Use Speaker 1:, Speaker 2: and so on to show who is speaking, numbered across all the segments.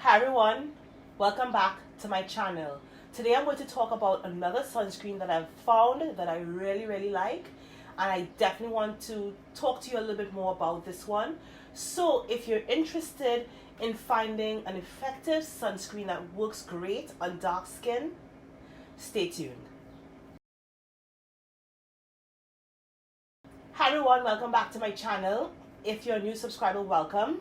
Speaker 1: Hi everyone, welcome back to my channel. Today I'm going to talk about another sunscreen that I've found that I really like, and I definitely want to talk to you a little bit more about this one. So if you're interested in finding an effective sunscreen that works great on dark skin, stay tuned. Hi everyone, welcome back to my channel. If you're a new subscriber, welcome.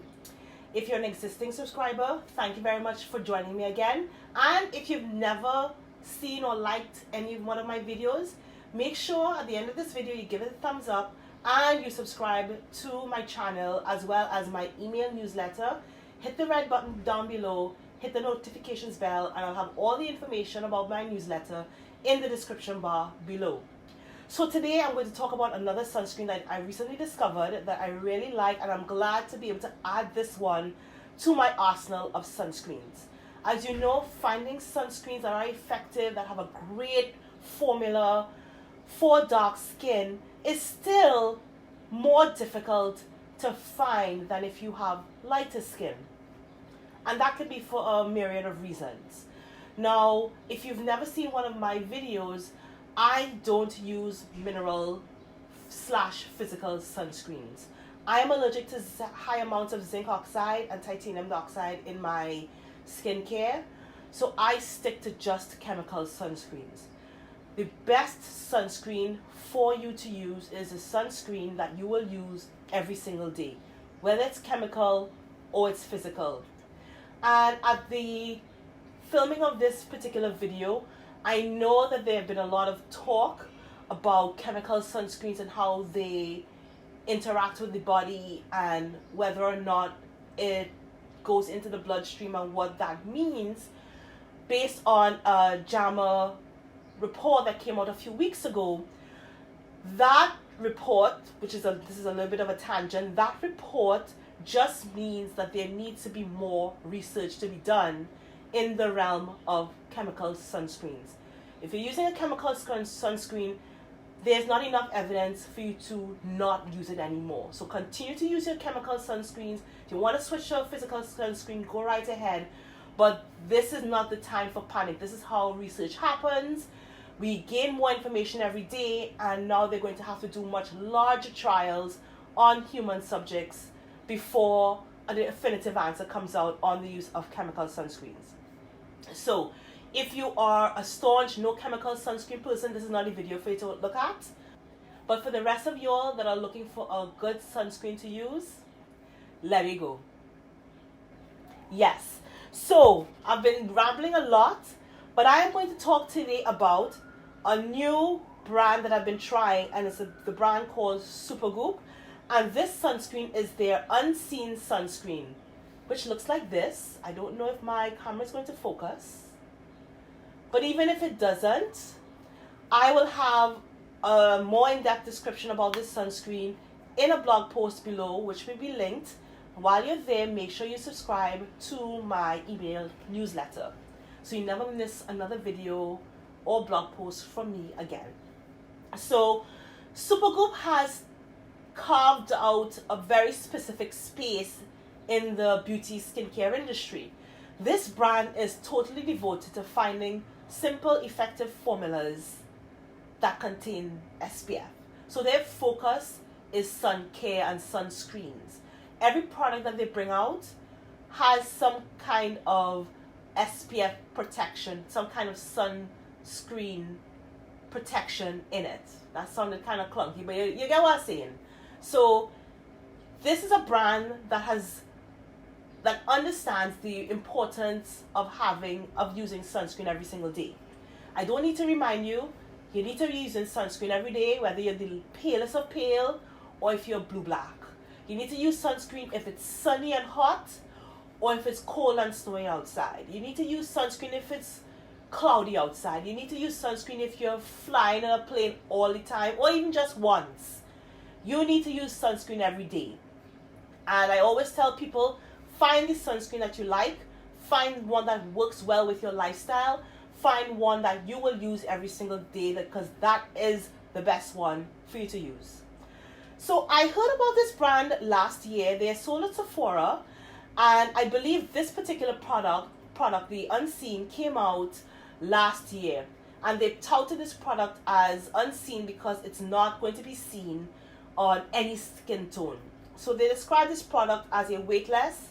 Speaker 1: If you're an existing subscriber, thank you very much for joining me again. And if you've never seen or liked any one of my videos, make sure at the end of this video you give it a thumbs up and you subscribe to my channel as well as my email newsletter. Hit the red button down below, hit the notifications bell, and I'll have all the information about my newsletter in the description bar below. So today I'm going to talk about another sunscreen that I recently discovered that I really like, and I'm glad to be able to add this one to my arsenal of sunscreens. As you know, finding sunscreens that are effective, that have a great formula for dark skin is still more difficult to find than if you have lighter skin. And that could be for a myriad of reasons. Now, if you've never seen one of my videos, I don't use mineral/physical sunscreens. I am allergic to high amounts of zinc oxide and titanium dioxide in my skincare, so I stick to just chemical sunscreens. The best sunscreen for you to use is a sunscreen that you will use every single day, whether it's chemical or it's physical. And at the filming of this particular video, I know that there have been a lot of talk about chemical sunscreens and how they interact with the body and whether or not it goes into the bloodstream and what that means, based on a JAMA report that came out a few weeks ago. That report, this is a little bit of a tangent, that report just means that there needs to be more research to be done in the realm of chemical sunscreens. If you're using a chemical sunscreen, there's not enough evidence for you to not use it anymore. So continue to use your chemical sunscreens. If you want to switch to a physical sunscreen, go right ahead. But this is not the time for panic. This is how research happens. We gain more information every day, and now they're going to have to do much larger trials on human subjects before a definitive answer comes out on the use of chemical sunscreens. So if you are a staunch no chemical sunscreen person, this is not a video for you to look at. But for the rest of y'all that are looking for a good sunscreen to use, let me go. Yes, so I've been rambling a lot, but I am going to talk today about a new brand that I've been trying, and it's the brand called Supergoop. And this sunscreen is their Unseen Sunscreen, which looks like this. I don't know if my camera is going to focus, but even if it doesn't, I will have a more in-depth description about this sunscreen in a blog post below, which will be linked. While you're there, make sure you subscribe to my email newsletter so you never miss another video or blog post from me again. So Supergoop has carved out a very specific space in the beauty skincare industry. This brand is totally devoted to finding simple, effective formulas that contain SPF. So their focus is sun care and sunscreens. Every product that they bring out has some kind of SPF protection, some kind of sunscreen protection in it. That sounded kind of clunky, but you get what I'm saying. So this is a brand that understands the importance of using sunscreen every single day. I don't need to remind you, you need to be using sunscreen every day, whether you're the palest of pale or if you're blue-black. You need to use sunscreen if it's sunny and hot or if it's cold and snowy outside. You need to use sunscreen if it's cloudy outside. You need to use sunscreen if you're flying in a plane all the time or even just once. You need to use sunscreen every day. And I always tell people, find the sunscreen that you like, find one that works well with your lifestyle, find one that you will use every single day, because that is the best one for you to use. So I heard about this brand last year. They sold at Sephora, And I believe this particular product, the Unseen, came out last year. And they touted this product as unseen because it's not going to be seen on any skin tone. So they describe this product as a weightless,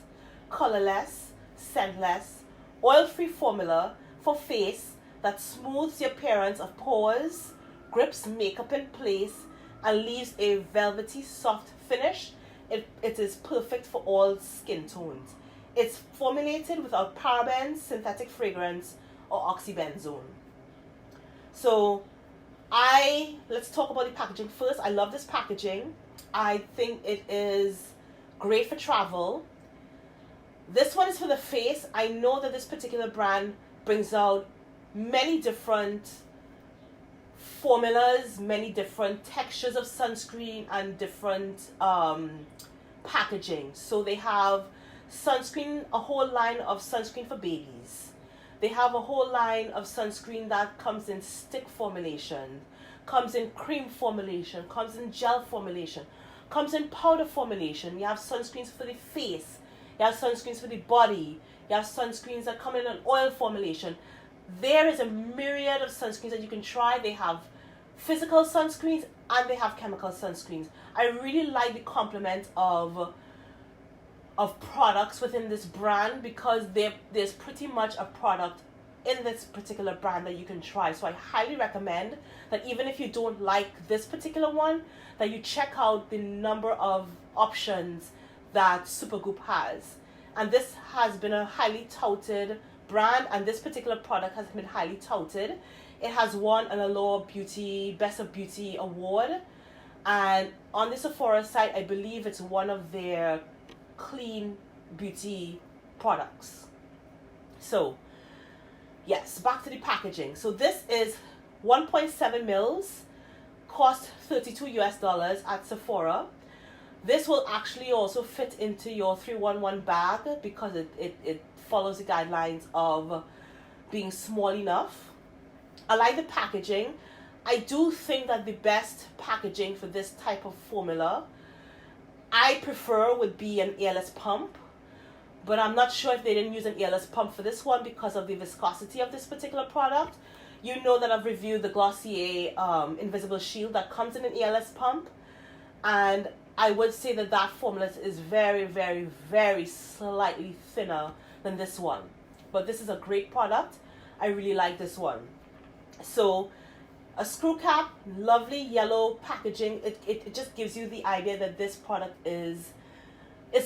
Speaker 1: colorless, scentless, oil-free formula for face that smooths the appearance of pores, grips makeup in place, and leaves a velvety soft finish. It is perfect for all skin tones. It's formulated without parabens, synthetic fragrance, or oxybenzone. So let's talk about the packaging first. I love this packaging. I think it is great for travel. This one is for the face. I know that this particular brand brings out many different formulas, many different textures of sunscreen, and different packaging. So they have sunscreen, a whole line of sunscreen for babies. They have a whole line of sunscreen that comes in stick formulation, comes in cream formulation, comes in gel formulation, comes in powder formulation. You have sunscreens for the face. You have sunscreens for the body. You have sunscreens that come in an oil formulation. There is a myriad of sunscreens that you can try. They have physical sunscreens and they have chemical sunscreens. I really like the complement of products within this brand because there's pretty much a product in this particular brand that you can try. So I highly recommend that even if you don't like this particular one, that you check out the number of options that Supergoop has. And this has been a highly touted brand, and this particular product has been highly touted. It has won an Allure Beauty Best of Beauty award, and on the Sephora site, I believe it's one of their clean beauty products. So yes, back to the packaging. So this is 1.7 mils, cost $32 US at Sephora. This will actually also fit into your 311 bag because it follows the guidelines of being small enough. I like the packaging. I do think that the best packaging for this type of formula I prefer would be an airless pump, but I'm not sure if they didn't use an airless pump for this one because of the viscosity of this particular product. You know that I've reviewed the Glossier Invisible Shield that comes in an airless pump, and I would say that that formula is very, very, very slightly thinner than this one. But this is a great product. I really like this one. So a screw cap, lovely yellow packaging. It just gives you the idea that this product is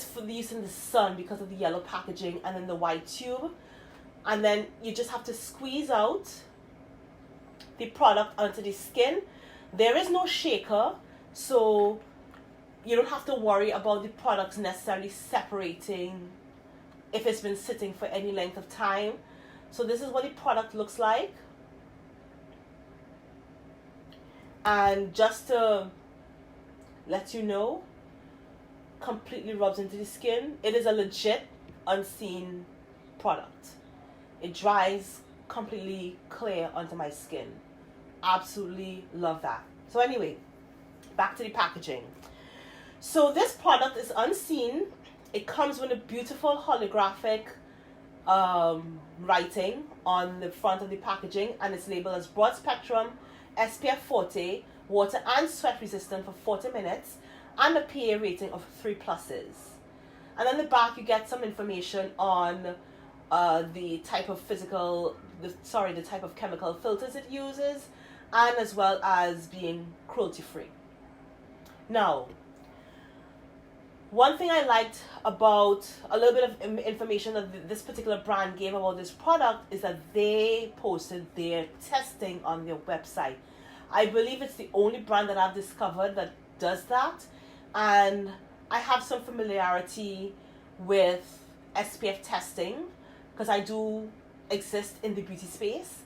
Speaker 1: for use in the sun because of the yellow packaging, and then the white tube. And then you just have to squeeze out the product onto the skin. There is no shaker, so you don't have to worry about the products necessarily separating if it's been sitting for any length of time. So this is what the product looks like. And just to let you know, completely rubs into the skin. It is a legit unseen product. It dries completely clear onto my skin. Absolutely love that. So anyway, back to the packaging. So this product is unseen. It comes with a beautiful holographic writing on the front of the packaging, and it's labeled as broad spectrum, SPF 40, water and sweat resistant for 40 minutes, and a PA rating of 3 pluses. And then the back you get some information on the type of the type of chemical filters it uses, and as well as being cruelty free. Now, one thing I liked about a little bit of information that this particular brand gave about this product is that they posted their testing on their website. I believe it's the only brand that I've discovered that does that, and I have some familiarity with SPF testing because I do exist in the beauty space,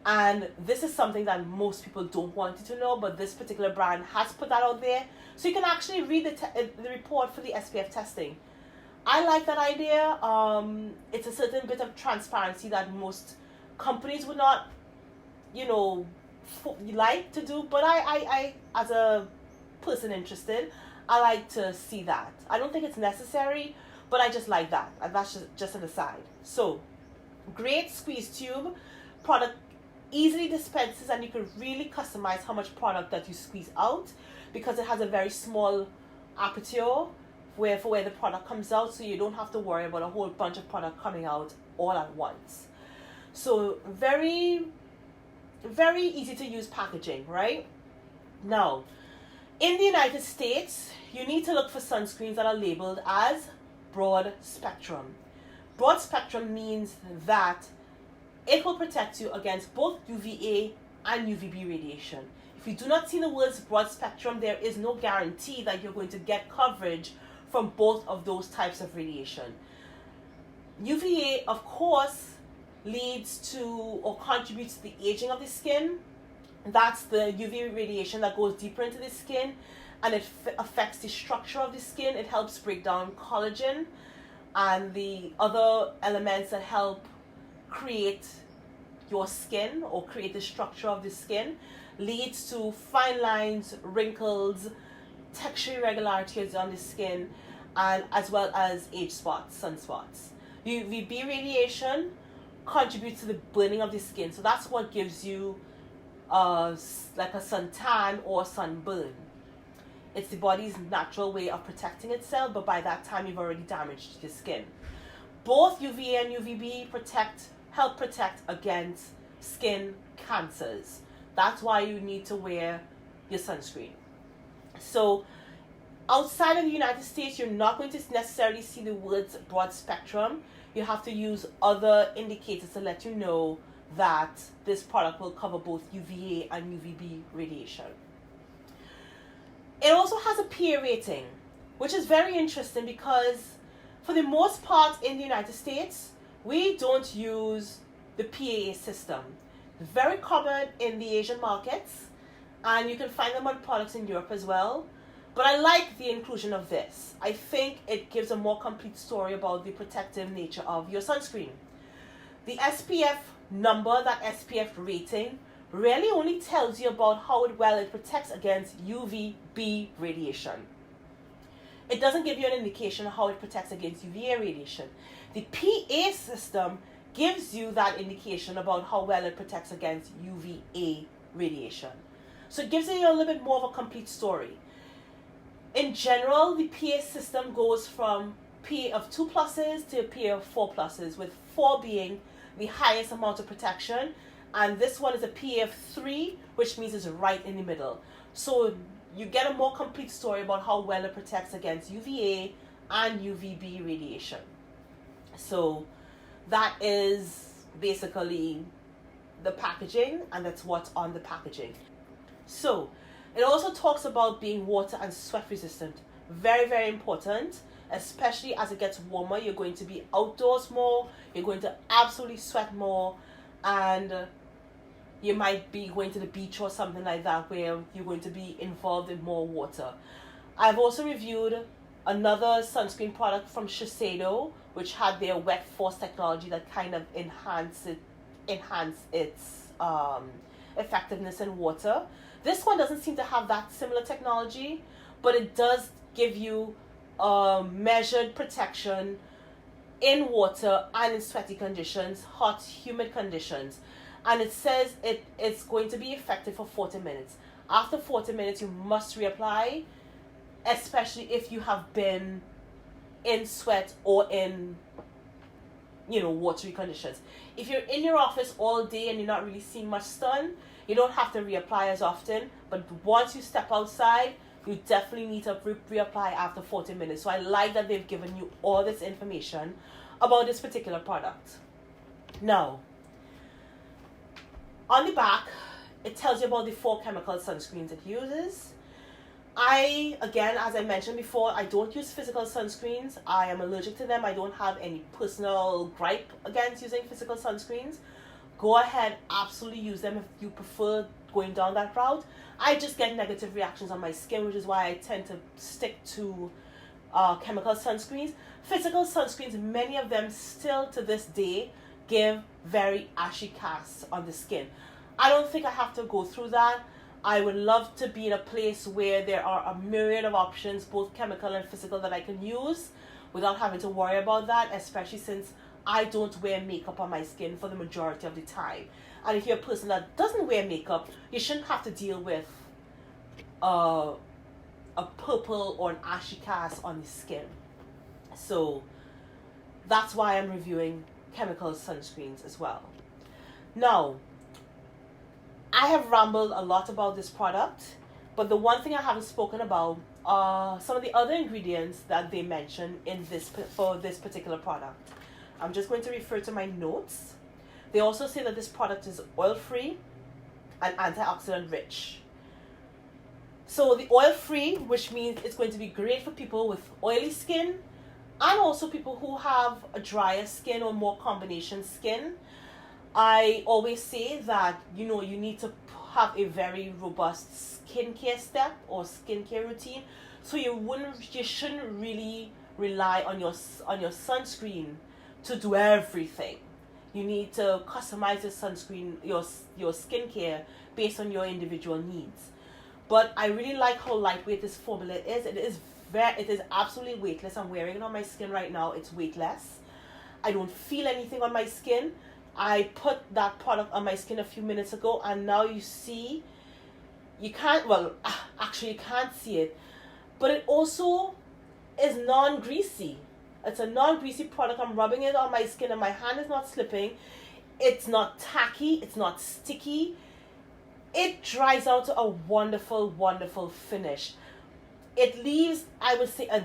Speaker 1: and this is something that most people don't want you to know, but this particular brand has put that out there, so you can actually read the report for the SPF testing. I like that idea. It's a certain bit of transparency that most companies would not, like to do, but I as a person interested, I like to see that. I don't think it's necessary, but I just like that, and that's just an aside. So, great squeeze tube product, easily dispenses, and you can really customize how much product that you squeeze out because it has a very small aperture for where the product comes out, so you don't have to worry about a whole bunch of product coming out all at once. So very, very easy to use packaging, right? Now, in the United States, you need to look for sunscreens that are labeled as broad spectrum. Broad spectrum means that it will protect you against both UVA and UVB radiation. If you do not see the words broad spectrum, there is no guarantee that you're going to get coverage from both of those types of radiation. UVA, of course, leads to or contributes to the aging of the skin. That's the UV radiation that goes deeper into the skin, and it affects the structure of the skin. It helps break down collagen and the other elements that help create your skin or create the structure of the skin. Leads to fine lines, wrinkles, texture irregularities on the skin, and as well as age spots, sunspots. UVB radiation contributes to the burning of the skin, so that's what gives you like a suntan or sunburn. It's the body's natural way of protecting itself, but by that time you've already damaged your skin. Both UVA and UVB help protect against skin cancers. That's why you need to wear your sunscreen. So outside of the United States, you're not going to necessarily see the words broad spectrum. You have to use other indicators to let you know that this product will cover both UVA and UVB radiation. It also has a PA rating, which is very interesting because for the most part in the United States, we don't use the PAA system. It's very common in the Asian markets, and you can find them on products in Europe as well. But I like the inclusion of this. I think it gives a more complete story about the protective nature of your sunscreen. The SPF number, that SPF rating, really only tells you about how well it protects against UVB radiation. It doesn't give you an indication of how it protects against UVA radiation. The PA system gives you that indication about how well it protects against UVA radiation. So it gives you a little bit more of a complete story. In general, the PA system goes from PA of 2 pluses to a PA of 4 pluses, with 4 being the highest amount of protection, and this one is a PA of 3, which means it's right in the middle. So you get a more complete story about how well it protects against UVA and UVB radiation. So that is basically the packaging, and that's what's on the packaging. So it also talks about being water and sweat resistant. Very, very important, especially as it gets warmer. You're going to be outdoors more, you're going to absolutely sweat more, and you might be going to the beach or something like that where you're going to be involved in more water. I've also reviewed another sunscreen product from Shiseido, which had their wet force technology that kind of enhanced its effectiveness in water. This one doesn't seem to have that similar technology, but it does give you measured protection in water and in sweaty conditions, hot, humid conditions. And it says it's going to be effective for 40 minutes. After 40 minutes, you must reapply, especially if you have been in sweat or in, watery conditions. If you're in your office all day and you're not really seeing much sun, you don't have to reapply as often. But once you step outside, you definitely need to reapply after 40 minutes. So I like that they've given you all this information about this particular product. Now, on the back, it tells you about the 4 chemical sunscreens it uses. Again, as I mentioned before, I don't use physical sunscreens. I am allergic to them. I don't have any personal gripe against using physical sunscreens. Go ahead, absolutely use them if you prefer going down that route. I just get negative reactions on my skin, which is why I tend to stick to chemical sunscreens. Physical sunscreens, many of them still to this day give very ashy casts on the skin. I don't think I have to go through that. I would love to be in a place where there are a myriad of options, both chemical and physical, that I can use. without having to worry about that, especially since I don't wear makeup on my skin for the majority of the time. And if you're a person that doesn't wear makeup, you shouldn't have to deal with a purple or an ashy cast on the skin. So that's why I'm reviewing chemical sunscreens as well. Now, I have rambled a lot about this product, but the one thing I haven't spoken about are some of the other ingredients that they mention in for this particular product. I'm just going to refer to my notes. They also say that this product is oil-free and antioxidant-rich. So the oil-free, which means it's going to be great for people with oily skin and also people who have a drier skin or more combination skin. I always say that, you need to have a very robust skincare step or skincare routine. So you shouldn't really rely on your sunscreen to do everything. You need to customize your sunscreen, your skincare based on your individual needs. But I really like how lightweight this formula is. It is absolutely weightless. I'm wearing it on my skin right now. It's weightless. I don't feel anything on my skin. I put that product on my skin a few minutes ago, and now you see, you can't see it, but it also is non-greasy. It's a non-greasy product. I'm rubbing it on my skin and my hand is not slipping. It's not tacky. It's not sticky. It dries out to a wonderful, wonderful finish. It leaves, I would say, a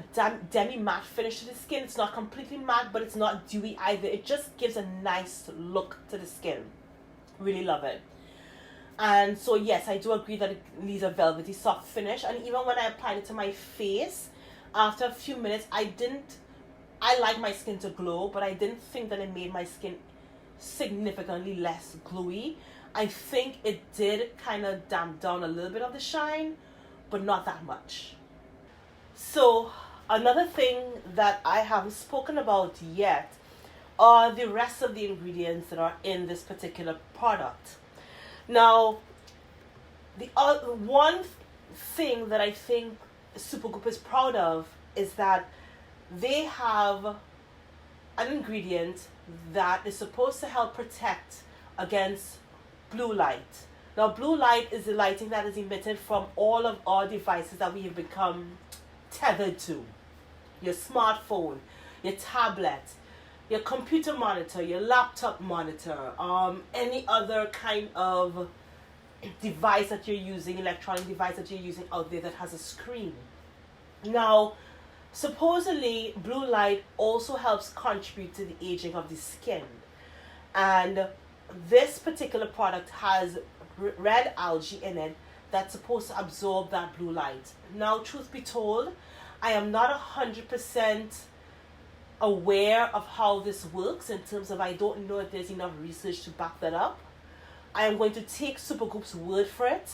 Speaker 1: demi-matte finish to the skin. It's not completely matte, but it's not dewy either. It just gives a nice look to the skin. Really love it. And so, yes, I do agree that it leaves a velvety soft finish. And even when I applied it to my face, after a few minutes, I like my skin to glow, but I didn't think that it made my skin significantly less gluey. I think it did kind of damp down a little bit of the shine, but not that much. So another thing that I haven't spoken about yet are the rest of the ingredients that are in this particular product. Now, the one thing that I think Supergoop is proud of is that they have an ingredient that is supposed to help protect against blue light. Now, blue light is the lighting that is emitted from all of our devices that we have become tethered to. Your smartphone, your tablet, your computer monitor, your laptop monitor, any other kind of device that you're using, electronic device that you're using out there that has a screen. Now, supposedly, blue light also helps contribute to the aging of the skin. And this particular product has red algae in it that's supposed to absorb that blue light. Now, truth be told, I am not 100% aware of how this works in terms of I don't know if there's enough research to back that up. I am going to take Supergoop's word for it.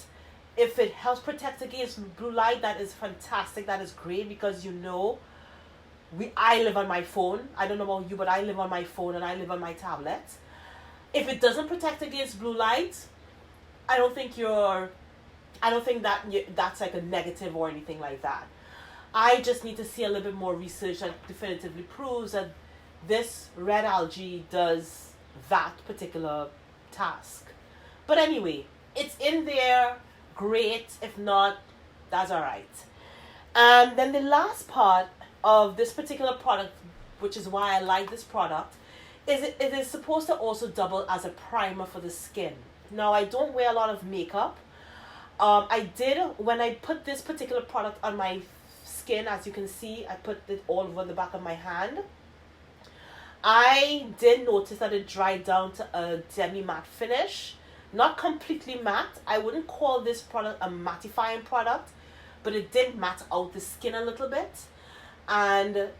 Speaker 1: If it helps protect against blue light, that is fantastic. That is great because I live on my phone. I don't know about you, but I live on my phone and I live on my tablet. If it doesn't protect against blue light, I don't think that's like a negative or anything like that. I just need to see a little bit more research that definitively proves that this red algae does that particular task. But anyway, it's in there. Great. If not, that's all right. And then the last part of this particular product, which is why I like this product, is it is supposed to also double as a primer for the skin. Now, I don't wear a lot of makeup. I did, when I put this particular product on my skin, as you can see, I put it all over the back of my hand. I did notice that it dried down to a demi-matte finish. Not completely matte. I wouldn't call this product a mattifying product, but it did matte out the skin a little bit. And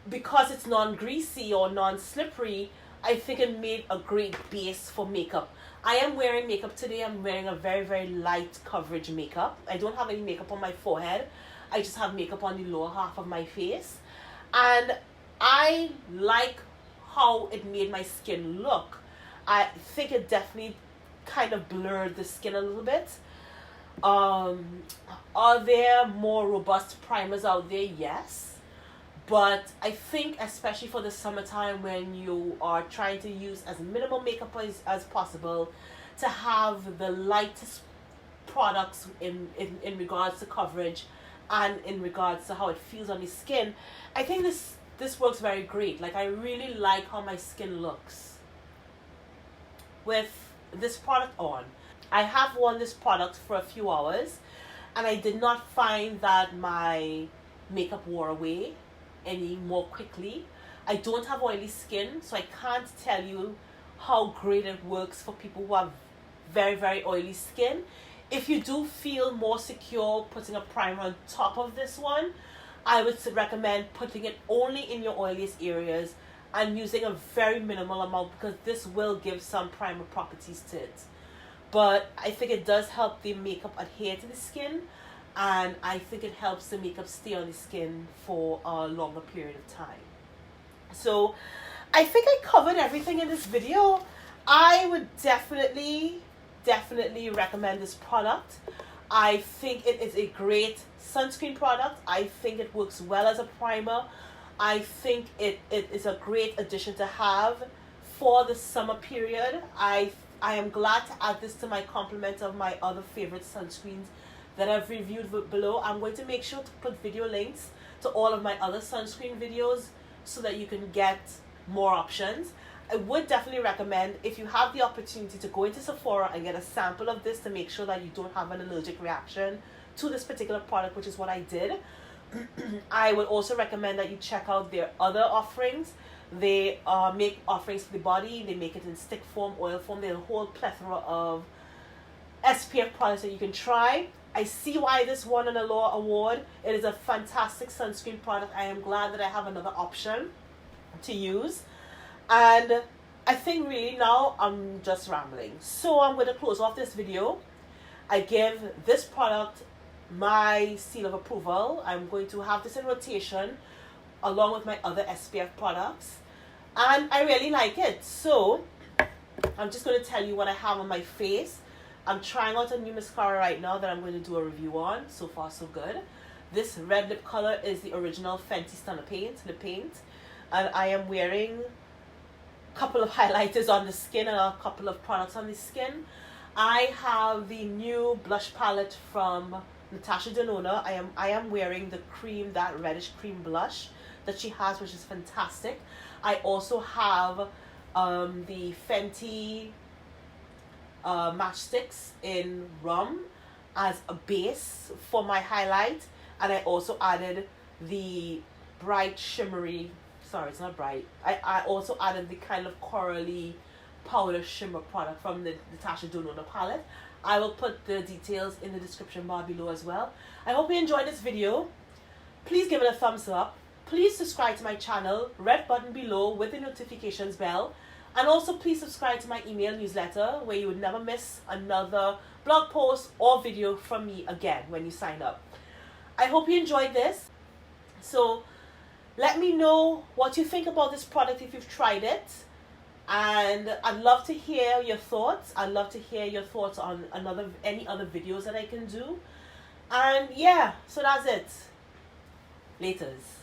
Speaker 1: because it's non-greasy or non-slippery, I think it made a great base for makeup. I am wearing makeup today. I'm wearing a very, very light coverage makeup. I don't have any makeup on my forehead. I just have makeup on the lower half of my face. And I like how it made my skin look. I think it definitely kind of blurred the skin a little bit. Are there more robust primers out there? Yes. But I think especially for the summertime when you are trying to use as minimal makeup as possible, to have the lightest products in regards to coverage and in regards to how it feels on the skin, I think this works very great. Like, I really like how my skin looks with this product on. I have worn this product for a few hours and I did not find that my makeup wore away any more quickly. I don't have oily skin, so I can't tell you how great it works for people who have very, very oily skin. If you do feel more secure putting a primer on top of this one, I would recommend putting it only in your oiliest areas and using a very minimal amount, because this will give some primer properties to it. But I think it does help the makeup adhere to the skin, and I think it helps the makeup stay on the skin for a longer period of time. So I think I covered everything in this video. I would definitely recommend this product. I think it is a great sunscreen product. I think it works well as a primer. I think it is a great addition to have for the summer period. I am glad to add this to my complement of my other favorite sunscreens that I've reviewed below. I'm going to make sure to put video links to all of my other sunscreen videos so that you can get more options. I would definitely recommend, if you have the opportunity, to go into Sephora and get a sample of this to make sure that you don't have an allergic reaction to this particular product, which is what I did. I would also recommend that you check out their other offerings. They make offerings for the body. They make it in stick form, oil form. There's a whole plethora of SPF products that you can try. I see why this won an Allure award. It is a fantastic sunscreen product. I am glad that I have another option to use. And I think really now I'm just rambling. So I'm going to close off this video. I give this product my seal of approval. I'm going to have this in rotation along with my other SPF products. And I really like it. So I'm just going to tell you what I have on my face. I'm trying out a new mascara right now that I'm going to do a review on. So far, so good. This red lip color is the original Fenty Stunna lip paint. And I am wearing a couple of highlighters on the skin and a couple of products on the skin. I have the new blush palette from Natasha Denona. I am wearing the cream, that reddish cream blush that she has, which is fantastic. I also have the Fenty matchsticks in rum as a base for my highlight, and I also added the bright shimmery, sorry, it's not bright, I also added the kind of corally powder shimmer product from the Natasha Denona palette. I will put the details in the description bar below as well. I hope you enjoyed this video. Please give it a thumbs up. Please subscribe to my channel, red button below with the notifications bell. And also please subscribe to my email newsletter where you would never miss another blog post or video from me again when you sign up. I hope you enjoyed this. So let me know what you think about this product if you've tried it. And I'd love to hear your thoughts. I'd love to hear your thoughts on any other videos that I can do. And yeah, so that's it. Laters.